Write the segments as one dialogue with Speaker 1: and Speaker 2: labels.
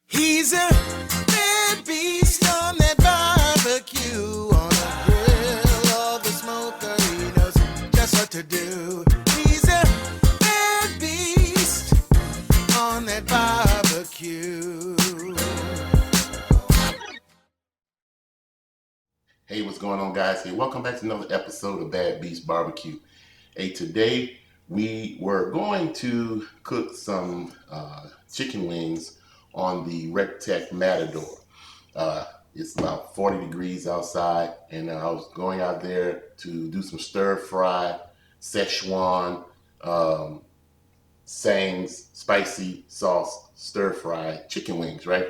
Speaker 1: He's a bad beast on that barbecue, on the grill or the smoker. He knows just what to do. He's a bad beast on that barbecue.
Speaker 2: Hey, what's going on, guys? Hey, welcome back to another episode of Bad Beast Barbecue. Hey, today we were going to cook some chicken wings on the Tec Matador. It's about 40 degrees outside, and I was going out there to do some stir fry, Szechuan, Tsang's spicy sauce stir fry chicken wings, right?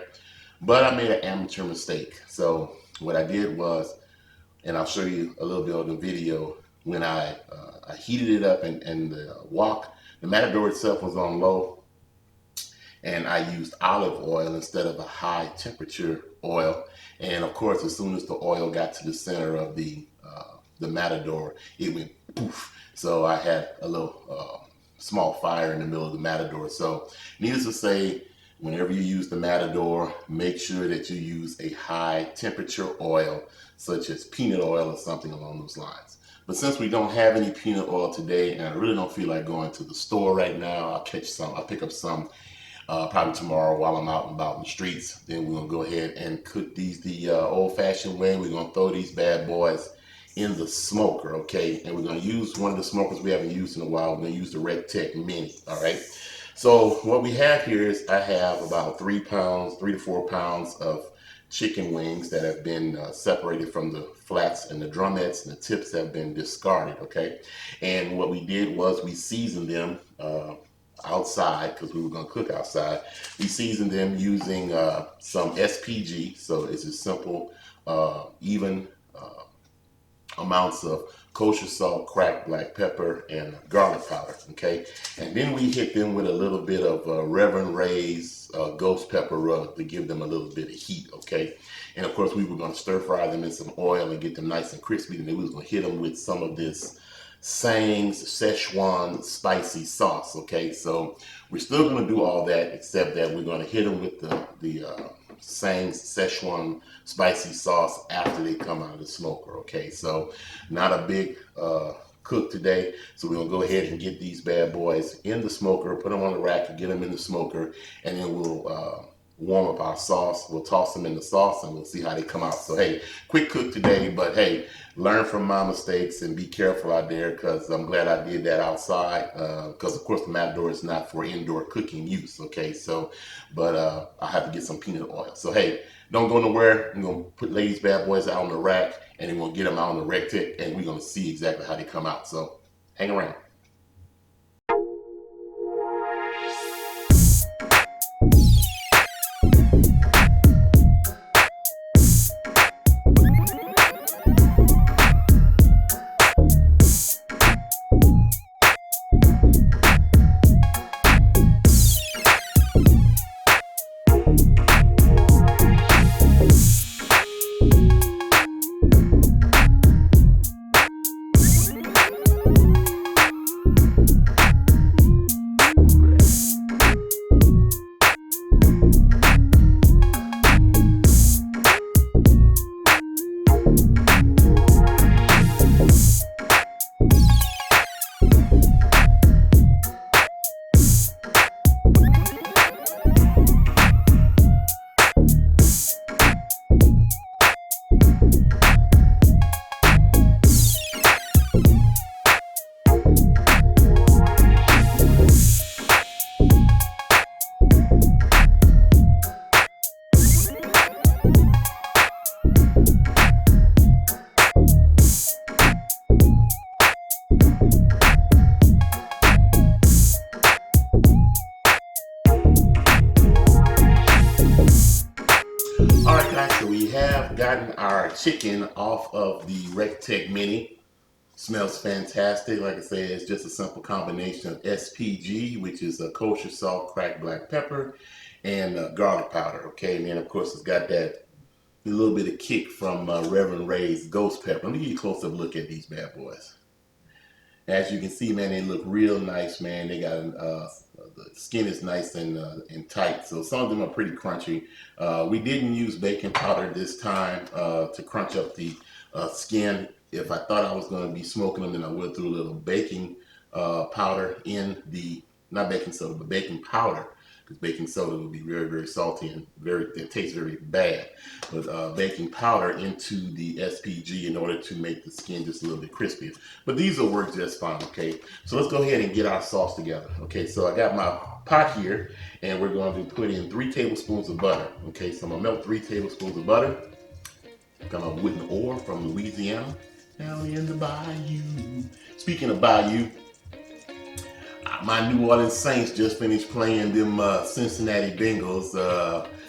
Speaker 2: But I made an amateur mistake. So what I did was, and I'll show you a little bit of the video, when I heated it up and the Matador itself was on low, and I used olive oil instead of a high temperature oil. And of course, as soon as the oil got to the center of the Matador, it went poof. So I had a little small fire in the middle of the Matador. So needless to say, whenever you use the Matador, make sure that you use a high temperature oil, such as peanut oil or something along those lines. But since we don't have any peanut oil today, and I really don't feel like going to the store right now, I'll pick up some probably tomorrow while I'm out and about in the streets. Then we're gonna go ahead and cook these the old-fashioned way. We're gonna throw these bad boys in the smoker, okay? And we're gonna use one of the smokers we haven't used in a while. We're gonna use the Tec Mini, all right? So what we have here is I have about 3 to 4 pounds of chicken wings that have been separated from the flats and the drumettes, and the tips have been discarded, okay? And what we did was we seasoned them outside, because we were going to cook outside. We seasoned them using some SPG, so it's a simple, even amounts of kosher salt, cracked black pepper, and garlic powder, okay? And then we hit them with a little bit of Reverend Ray's ghost pepper rub to give them a little bit of heat, okay? And of course, we were going to stir fry them in some oil and get them nice and crispy, and then we was going to hit them with some of this Tsang's Szechuan spicy sauce, okay? So we're still going to do all that, except that we're going to hit them with the Tsang's Szechuan spicy sauce after they come out of the smoker, okay? So not a big cook today, so we're going to go ahead and get these bad boys in the smoker, put them on the rack and get them in the smoker, and then we'll warm up our sauce. We'll toss them in the sauce and we'll see how they come out. So hey, quick cook today, but hey, learn from my mistakes and be careful out there, because I'm glad I did that outside, because of course the Matador is not for indoor cooking use, okay? So but I have to get some peanut oil. So hey, don't go nowhere. I'm gonna lay these bad boys out on the rack, and then we'll get them out on the Tec, and we're gonna see exactly how they come out. So hang around. So we have gotten our chicken off of the Tec Mini. Smells fantastic. Like I said, it's just a simple combination of SPG, which is a kosher salt, cracked black pepper, and garlic powder. Okay, and then of course it's got that little bit of kick from Reverend Ray's ghost pepper. Let me give you a close-up look at these bad boys. As you can see, man, they look real nice, man. They got the skin is nice and tight, so some of them are pretty crunchy. We didn't use baking powder this time to crunch up the skin. If I thought I was going to be smoking them, then I would throw a little baking powder in the, not baking soda, but baking powder, because baking soda would be very, very salty and it tastes very bad. But baking powder into the SPG in order to make the skin just a little bit crispier. But these will work just fine, okay? So let's go ahead and get our sauce together. Okay, so I got my pot here, and we're going to put in 3 tablespoons of butter. Okay, so I'm gonna melt 3 tablespoons of butter. Got my wooden ore from Louisiana, down in the bayou. Speaking of bayou, my New Orleans Saints just finished playing them Cincinnati Bengals.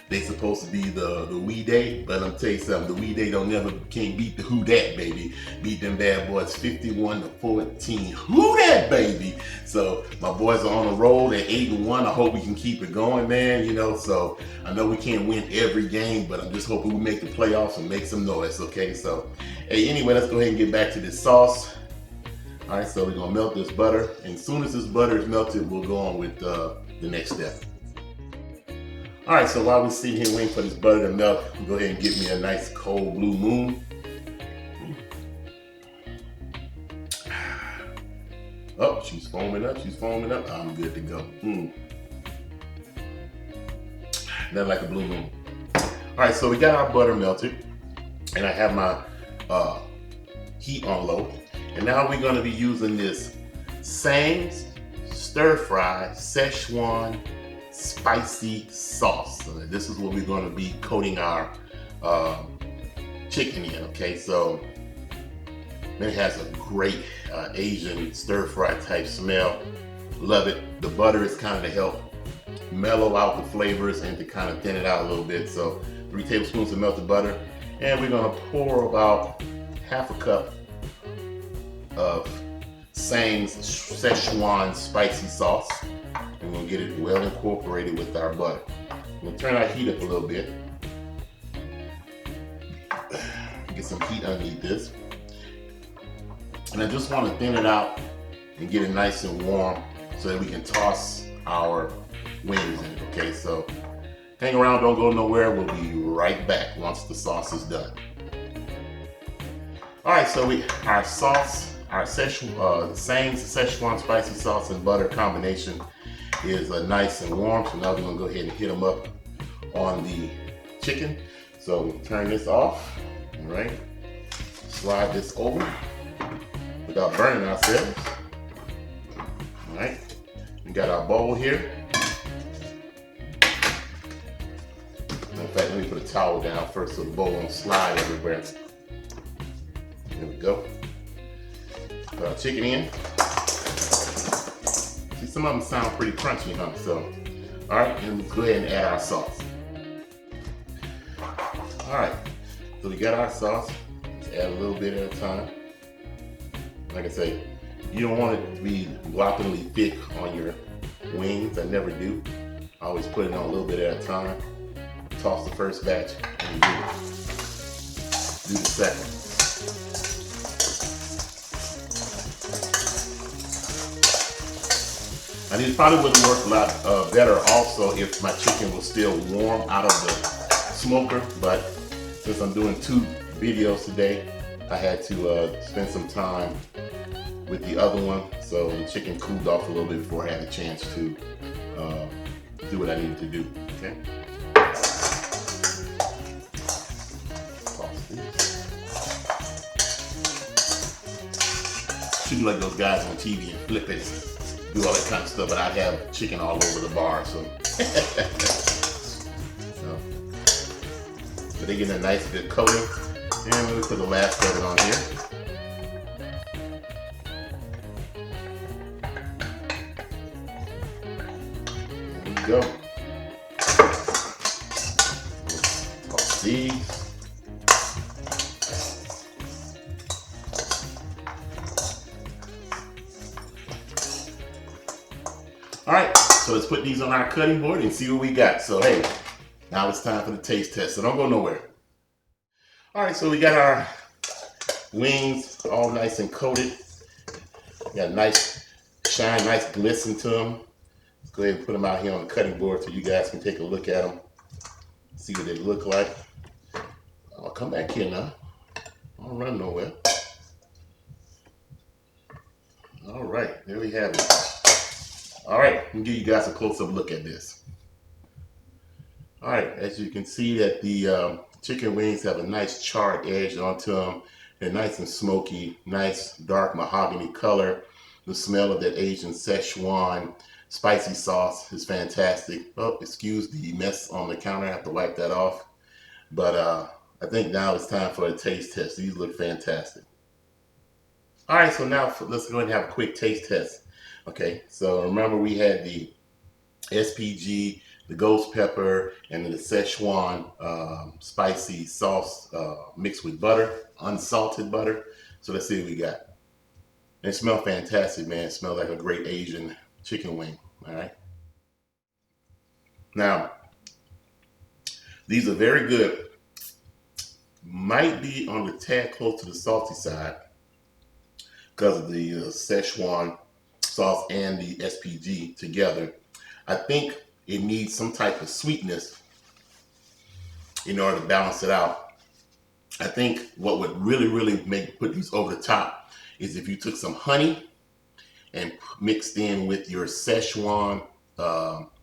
Speaker 2: They supposed to be the wee day, but I'm tell you something, the wee day can't beat the who dat, baby. Beat them bad boys 51-14. Who dat, baby? So my boys are on the roll. They're 8-1. I hope we can keep it going, man. You know, so I know we can't win every game, but I'm just hoping we make the playoffs and make some noise. Okay, so hey, anyway, let's go ahead and get back to this sauce. All right, so we're gonna melt this butter, and as soon as this butter is melted, we'll go on with the next step. All right, so while we're sitting here waiting for this butter to melt, we'll go ahead and get me a nice cold blue moon. Oh, she's foaming up, I'm good to go. Nothing like a blue moon. All right, so we got our butter melted, and I have my heat on low. And now we're gonna be using this Tsang's stir-fry Szechuan spicy sauce. So this is what we're gonna be coating our chicken in, okay? So it has a great Asian stir-fry type smell. Love it. The butter is kind of to help mellow out the flavors and to kind of thin it out a little bit. So 3 tablespoons of melted butter. And we're gonna pour about half a cup of Tsang's Szechuan spicy sauce. And we'll get it well incorporated with our butter. We'll turn our heat up a little bit. Get some heat underneath this. And I just want to thin it out and get it nice and warm so that we can toss our wings in it, okay? So hang around, don't go nowhere. We'll be right back once the sauce is done. All right, so our sauce, our Tsang's Szechuan spicy sauce and butter combination is nice and warm. So now we're gonna go ahead and hit them up on the chicken. So we turn this off, all right? Slide this over without burning ourselves. All right, we got our bowl here. In fact, let me put a towel down first so the bowl won't slide everywhere. There we go. Put our chicken in. See, some of them sound pretty crunchy, huh? So, all right, and let's go ahead and add our sauce. All right, so we got our sauce. Let's add a little bit at a time. Like I say, you don't want it to be whoppingly thick on your wings. I never do. I always put it on a little bit at a time. Toss the first batch and do the second. And it probably would work a lot better also if my chicken was still warm out of the smoker, but since I'm doing 2 videos today, I had to spend some time with the other one, so the chicken cooled off a little bit before I had a chance to do what I needed to do, okay? Should be like those guys on TV and flip it, do all that kind of stuff, but I'd have chicken all over the bar, so. So they get a nice good coating. And we'll put the last of it on here. There we go. Toss these. All right, so let's put these on our cutting board and see what we got. So hey, now it's time for the taste test, so don't go nowhere. All right, so we got our wings all nice and coated. Got a nice shine, nice glisten to them. Let's go ahead and put them out here on the cutting board so you guys can take a look at them, see what they look like. I'll come back here now. Don't run nowhere. All right, there we have it. All right, let me give you guys a close-up look at this. All right, as you can see that the chicken wings have a nice charred edge onto them. They're nice and smoky, nice dark mahogany color. The smell of that Asian Szechuan spicy sauce is fantastic. Oh, excuse the mess on the counter. I have to wipe that off. But I think now it's time for a taste test. These look fantastic. All right, so now let's go ahead and have a quick taste test. Okay, so remember we had the SPG, the ghost pepper, and the Szechuan spicy sauce mixed with butter, unsalted butter. So let's see what we got. They smell fantastic, man. It smells like a great Asian chicken wing. All right. Now, these are very good. Might be on the tad close to the salty side because of the Szechuan sauce and the SPG together. I think it needs some type of sweetness in order to balance it out. I think what would really put these over the top is if you took some honey and mixed in with your Szechuan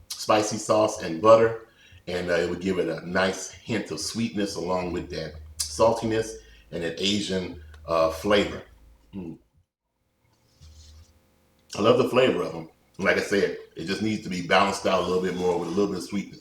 Speaker 2: spicy sauce and butter, and it would give it a nice hint of sweetness along with that saltiness and that Asian flavor. I love the flavor of them. Like I said, it just needs to be balanced out a little bit more with a little bit of sweetness.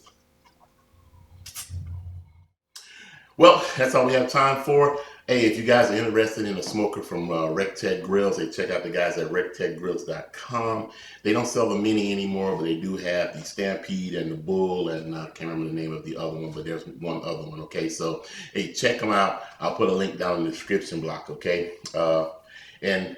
Speaker 2: Well, that's all we have time for. Hey, if you guys are interested in a smoker from Tec Grills, hey, check out the guys at tbsp. They don't sell the Mini anymore, but they do have the Stampede and the Bull, and I can't remember the name of the other one, but there's one other one, okay? So, hey, check them out. I'll put a link down in the description block, okay? And,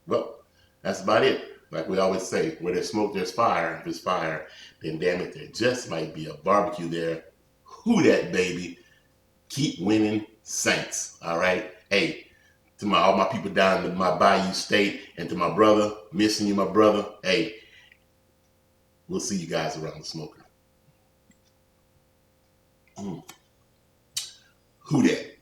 Speaker 2: well, that's about it. Like we always say, where there's smoke, there's fire. If there's fire, then damn it, there just might be a barbecue there. Who that, baby? Keep winning, Saints. All right. Hey, to all my people down in my Bayou State, and to my brother, missing you, my brother. Hey, we'll see you guys around the smoker. Who that?